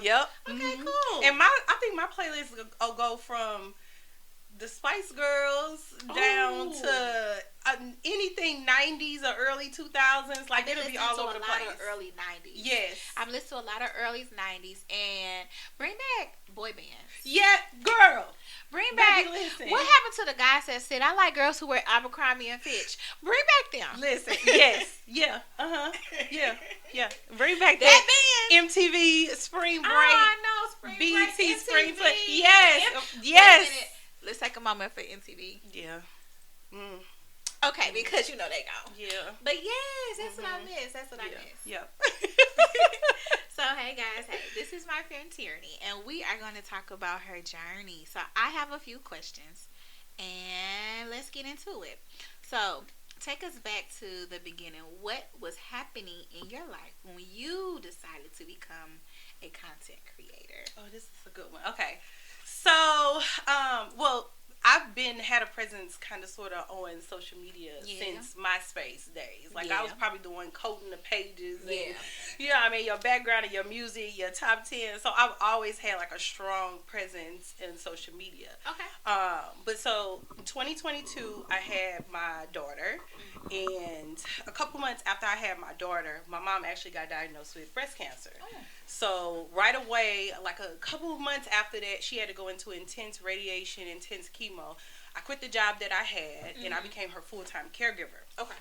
Yep. Okay, cool. And I think my playlist will go from the Spice Girls down to anything 90s or early 2000s. Like, it'll be all over the place. A lot of early 90s. Yes. I'm listening to a lot of early 90s. And bring back boy bands. Yeah, girl. Bring back. Listen. What happened to the guys that said, I like girls who wear Abercrombie and Fitch? Bring back them. Listen. Yes. Yeah. Yeah. Yeah. Bring back that band. MTV Spring Break. I know. Spring Break. BT Spring Break. Yes. Yes. Let's take a moment for MTV. Yeah. Okay, because you know they gone. Yeah. But yes, that's what I miss. That's what I miss. Yep. So, hey guys, this is my friend Tierney, and we are going to talk about her journey. So, I have a few questions, and let's get into it. So, take us back to the beginning. What was happening in your life when you decided to become a content creator? Oh, this is a good one. Okay. So, well, I've had a presence kind of sort of on social media since MySpace days. Like, I was probably the one coding the pages and, you know what I mean, your background and your music, your top 10. So, I've always had, like, a strong presence in social media. Okay. But so, in 2022, I had my daughter. And a couple months after I had my daughter, my mom actually got diagnosed with breast cancer. Oh. So right away, like a couple of months after that, she had to go into intense radiation, intense chemo. I quit the job that I had, and I became her full-time caregiver. Okay.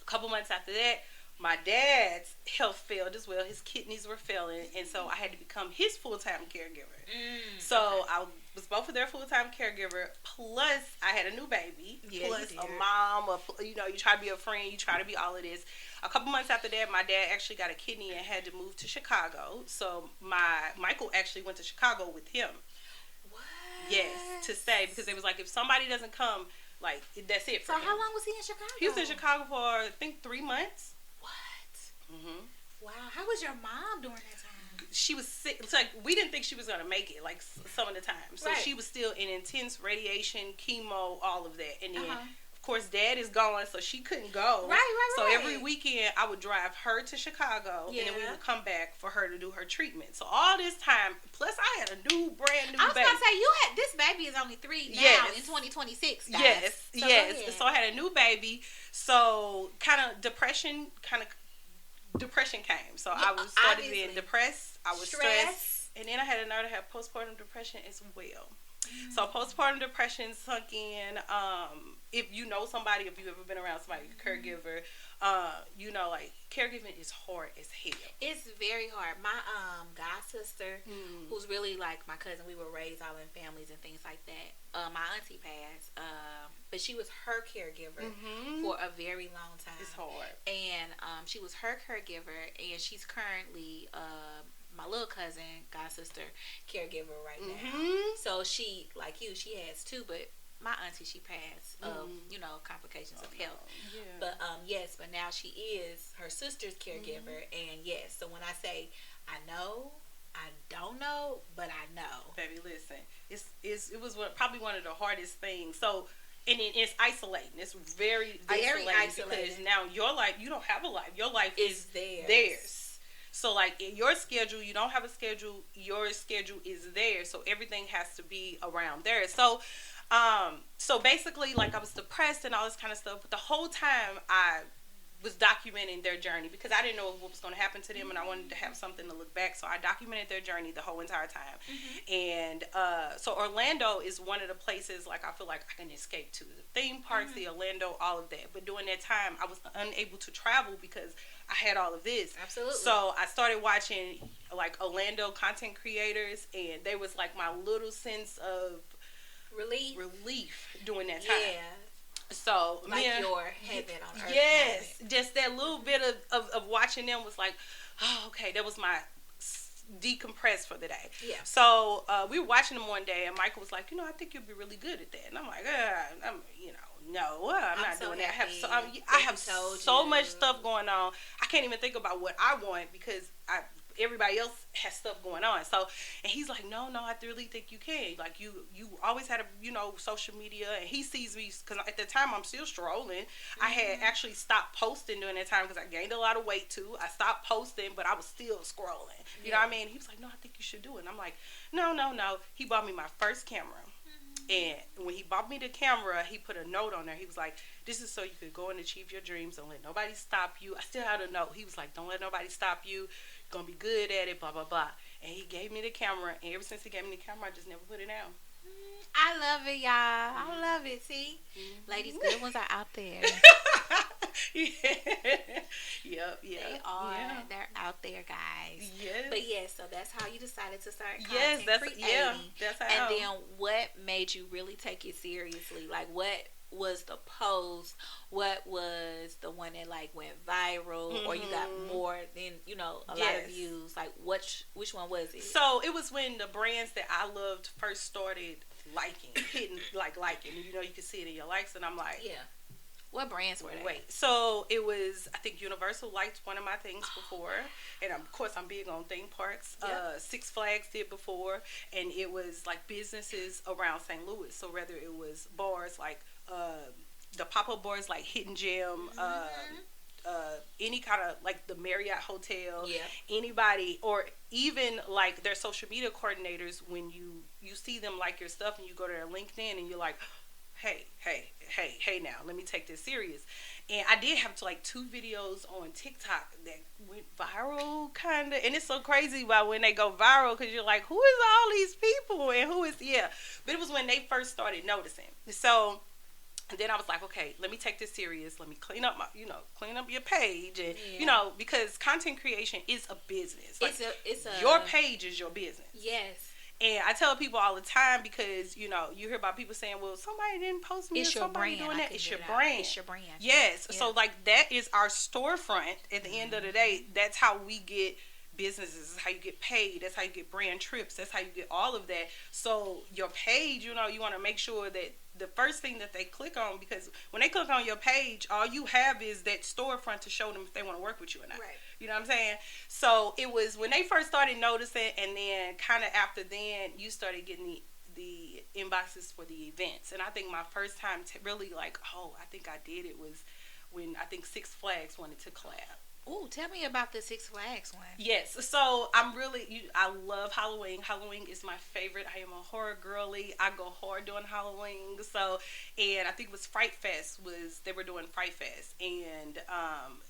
A couple months after that, my dad's health failed as well. His kidneys were failing, and so I had to become his full-time caregiver. So I was both of their full-time caregiver, plus I had a new baby, plus a mom, you try to be a friend, you try to be all of this. A couple months after that, my dad actually got a kidney and had to move to Chicago. So Michael actually went to Chicago with him. What? Yes, to stay, because it was like, if somebody doesn't come, like, that's it for him. So how long was he in Chicago? He was in Chicago for, I think, 3 months. What? Wow. How was your mom during that time? She was sick. It's like, we didn't think she was going to make it, like, some of the time. So she was still in intense radiation, chemo, all of that. And then, of course, Dad is gone, so she couldn't go. Right. So every weekend, I would drive her to Chicago, and then we would come back for her to do her treatment. So all this time, plus I had a brand new baby. I was going to say, this baby is only 3 now in 2026, guys. Yes. So I had a new baby. So depression came. So I was started being depressed. I was stressed. And then I had another have postpartum depression as well. So postpartum depression sunk in. If you know somebody, if you've ever been around somebody, caregiver, like, caregiving is hard as hell. It's very hard. My god sister, who's really like my cousin, we were raised all in families and things like that. My auntie passed, but she was her caregiver for a very long time. It's hard. And she was her caregiver, and she's currently my little cousin, god sister, caregiver right now. So she, like you, she has 2, but my auntie, she passed of, complications of health. But but now she is her sister's caregiver, and so when I say I know, I don't know, but I know. Baby, listen, it was probably one of the hardest things. So, and it's isolating. It's very isolating because now your life, you don't have a life. Your life is theirs. So, like, in your schedule, you don't have a schedule. Your schedule is there. So, everything has to be around there. So, basically, like, I was depressed and all this kind of stuff. But the whole time, I was documenting their journey because I didn't know what was going to happen to them, and I wanted to have something to look back. So, I documented their journey the whole entire time. And so, Orlando is one of the places, like, I feel like I can escape to. The theme parks, the Orlando, all of that. But during that time, I was unable to travel because I had all of this. Absolutely. So I started watching, like, Orlando content creators, and they was like my little sense of relief during that time. Yeah. So like your heaven on earth. Yes, moment. Just that little bit of watching them was like, oh, okay, that was my decompress for the day. Yeah. So we were watching them one day, and Michael was like, I think you'll be really good at that. And I'm like, no, I'm not doing that. I have so much stuff going on. I can't even think about what I want because everybody else has stuff going on. So, and he's like, no, I really think you can. Like, you always had social media. And he sees me, because at the time I'm still strolling. I had actually stopped posting during that time because I gained a lot of weight too. I stopped posting, but I was still scrolling. You know what I mean? He was like, no, I think you should do it. And I'm like, no. He bought me my first camera. And when he bought me the camera, he put a note on there. He was like, this is so you could go and achieve your dreams. Don't let nobody stop you. I still had a note. He was like, don't let nobody stop you. You're going to be good at it, blah, blah, blah. And he gave me the camera. And ever since he gave me the camera, I just never put it down. I love it, y'all. I love it. See? Ladies, good ones are out there. Yep. They are. Yeah. They're out there, guys. Yes. But so that's how you decided to start content creating. That's how. And then what made you really take it seriously? Like, what was the post? What was the one that like went viral, or you got more than a lot of views? Like, which one was it? So it was when the brands that I loved first started hitting. You can see it in your likes, and I'm like, yeah. What brands were they? Wait, so it was, I think Universal liked one of my things before, and of course I'm big on theme parks. Yep. Six Flags did before, and it was like businesses around St. Louis. So whether it was bars like the pop-up bars like Hidden Gem, any kind of like the Marriott Hotel, anybody, or even like their social media coordinators, when you see them like your stuff and you go to their LinkedIn and you're like, hey now, let me take this serious. And I did have like 2 videos on TikTok that went viral, kind of. And it's so crazy about when they go viral, because you're like, who is all these people and who is, But it was when they first started noticing. So, and then I was like, okay, let me take this serious. Let me clean up clean up your page. And, because content creation is a business. Like, it's a your page is your business. Yes. And I tell people all the time, because, you hear about people saying, well, somebody didn't post me. It's your somebody brand. Doing that. It's your brand. It's your brand. Yes. Yeah. So, like, that is our storefront. At the end of the day, that's how we get businesses. That's how you get paid. That's how you get brand trips. That's how you get all of that. So, your page, you want to make sure that the first thing that they click on, because when they click on your page, all you have is that storefront to show them if they want to work with you or not. Right. You know what I'm saying? So it was when they first started noticing, and then kind of after then, you started getting the inboxes for the events. And I think my first time really like, I think I did it was when I think Six Flags wanted to collab. Ooh, tell me about the Six Flags one. Yes, so I love Halloween. Halloween is my favorite. I am a horror girly. I go hard during Halloween. So, and I think it was Fright Fest they were doing Fright Fest, and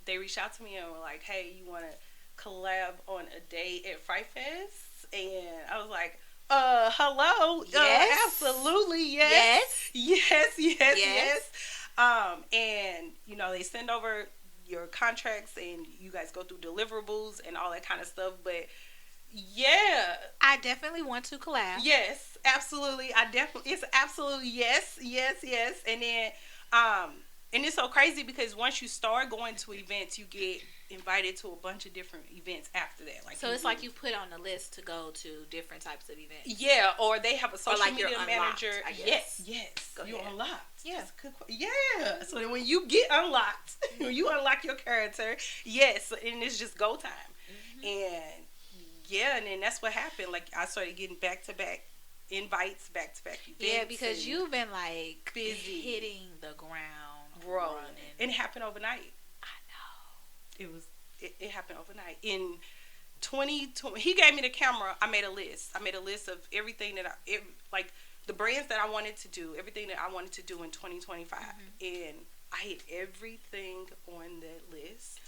they reached out to me and were like, hey, you want to collab on a day at Fright Fest? And I was like, hello. Yes. Absolutely, yes. Yes. And, they send over your contracts, and you guys go through deliverables and all that kind of stuff. But I definitely want to collab. Yes, absolutely. It's absolutely yes. And then and it's so crazy, because once you start going to events, you get invited to a bunch of different events after that. Like, so it's like you put on the list to go to different types of events. Yeah, or they have a social media manager. I guess. Yes. You're unlocked. Yeah. Yeah. So then when you get unlocked, when you unlock your character, yes, and it's just go time. And then that's what happened. Like, I started getting back-to-back invites, back-to-back events. Yeah, because you've been like busy, hitting the ground, running. And it happened overnight. I know. It happened overnight. In 2020, he gave me the camera. I made a list. Of everything that like the brands that I wanted to do, everything that I wanted to do in 2025. And I hit everything on that list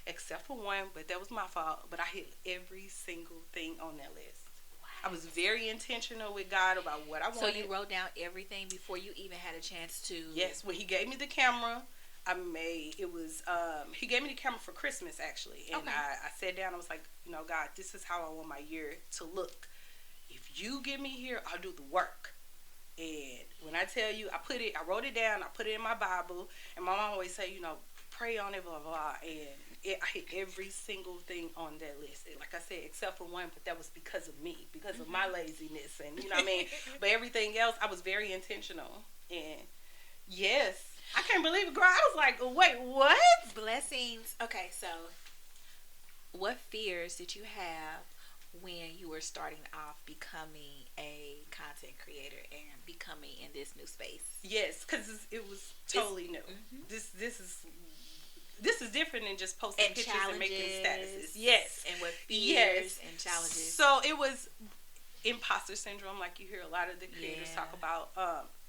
except for one, but that was my fault. But I hit every single thing on that list. I was very intentional with God about what I wanted. So you wrote down everything before you even had a chance to... Yes, when he gave me the camera, he gave me the camera for Christmas, actually. And okay. I sat down, I was like, God, this is how I want my year to look. If you get me here, I'll do the work. And when I tell you, I wrote it down, I put it in my Bible, and my mom always say, pray on it, blah, blah, blah. And I hit every single thing on that list. Like I said, except for one, but that was because of me, because of my laziness, and you know what I mean? But everything else, I was very intentional. And yes, I can't believe it, girl. I was like, wait, what? Blessings. Okay, so what fears did you have when you were starting off becoming a content creator and becoming in this new space? Yes, because it was totally new. This is different than just posting and pictures and making statuses. Yes. And what fears and challenges. So it was imposter syndrome, like you hear a lot of the creators talk about,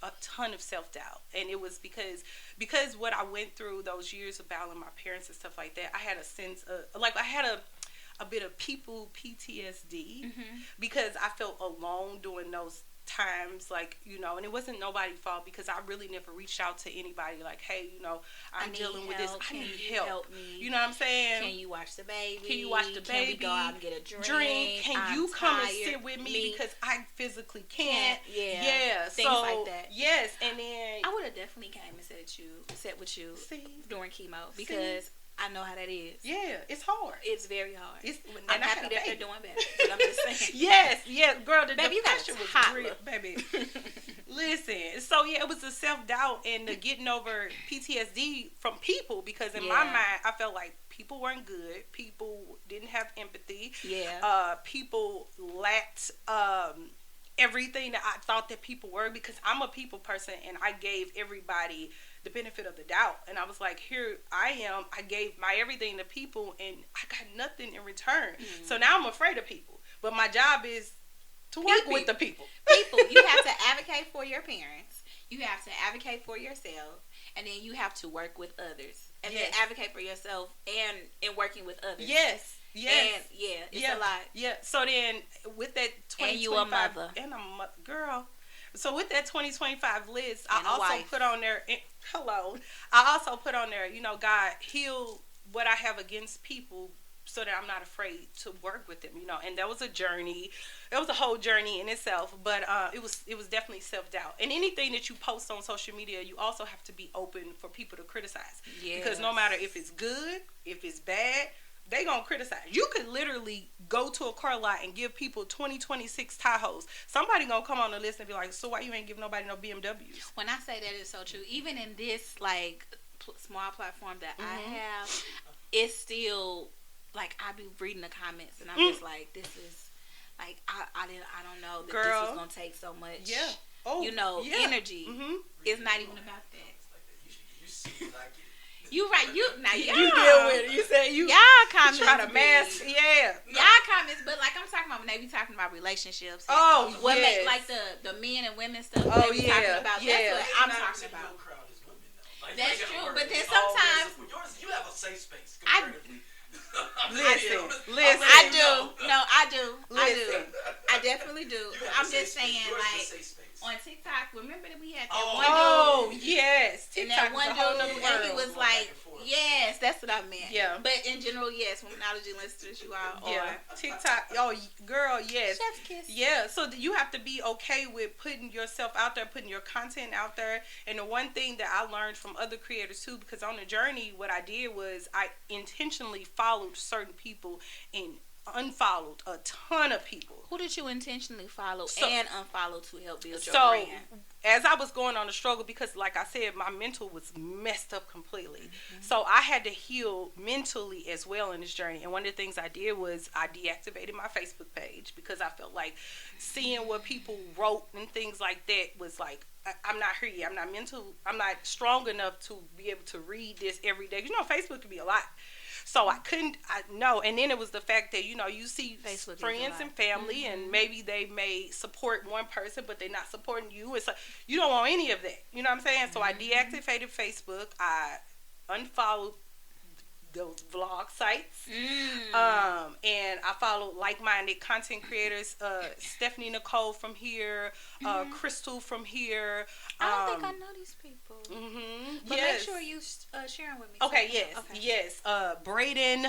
a ton of self-doubt. And it was because what I went through those years of battling my parents and stuff like that, I had a sense of, like, I had a bit of people PTSD because I felt alone during those times, like, you know, and it wasn't nobody's fault because I really never reached out to anybody like, hey, you know, I'm dealing with this, I need help. You know what I'm saying? Can you watch the baby? Can you watch the baby? Can we go out and get a drink? Can you come and sit with me because I physically can't? Things so, like that. Yes, and then I would have definitely came and sat with you during chemo because I know how that is. Yeah, it's hard. It's very hard. I'm happy that they're doing better. But I'm just saying. Yes, girl. The baby, depression was real, baby. Listen, so yeah, it was the self-doubt and the getting over PTSD from people because in my mind, I felt like people weren't good. People didn't have empathy. Yeah. People lacked everything that I thought that people were because I'm a people person and I gave everybody the benefit of the doubt, and I was like, here I am, I gave my everything to people and I got nothing in return. So now I'm afraid of people, but my job is to work with the people. You have to advocate for your parents, you have to advocate for yourself, and then you have to work with others, and then advocate for yourself and in working with others. Yes. And it's a lot. Yeah. So then with that 2025, and you a mother, and I'm a girl. So with that 2025 list, I also put on there. I also put on there. You know, God, heal what I have against people, so that I'm not afraid to work with them. You know, and that was a journey. That was a whole journey in itself. But it was definitely self-doubt. And anything that you post on social media, you also have to be open for people to criticize. Yes. Because no matter if it's good, if it's bad, they gonna criticize. You could literally go to a car lot and give people 2026 Tahoes. Somebody gonna come on the list and be like, so why you ain't give nobody no BMWs? When I say that, is so true. Even in this like small platform that I have, it's still like I be reading the comments and I'm just like, this is like I don't know that this is gonna take so much. Yeah. Oh, energy. It's not even about that. You see what I get. You right. You deal with it. You say y'all comments try to mask. Yeah. Y'all comments, but like I'm talking about when they be talking about relationships. Like the men and women stuff. Oh talking about. That's what I'm talking about. That's true, but then sometimes you have a safe space. Listen. I do. No, I do. I definitely do. I'm just saying, like. On TikTok, remember that we had that one dude? Oh, yes. TikTok and that one dude, and he was like, yes, that's what I meant. Yeah. But in general, yes, Womanology listeners, you are. Yeah. TikTok, girl, yes. Chef's kiss. Yeah, so you have to be okay with putting yourself out there, putting your content out there. And the one thing that I learned from other creators too, because on the journey, what I did was I intentionally followed certain people and unfollowed a ton of people. Who did you intentionally follow and unfollow to help build your brand? As I was going on the struggle, because like I said, my mental was messed up completely. So I had to heal mentally as well in this journey. And one of the things I did was I deactivated my Facebook page because I felt like seeing what people wrote and things like that was like, I'm not here yet. I'm not strong enough to be able to read this every day. You know, Facebook can be a lot. So I know. And then it was the fact that, you know, you see Facebook friends and family and maybe they may support one person, but they're not supporting you. It's like, you don't want any of that. You know what I'm saying? So I deactivated Facebook. I unfollowed those vlog sites. And I followed like-minded content creators, Stephanie Nicole from here, Crystal from here. I don't think I know these people. But make sure you share them with me. Okay, yes. Braden,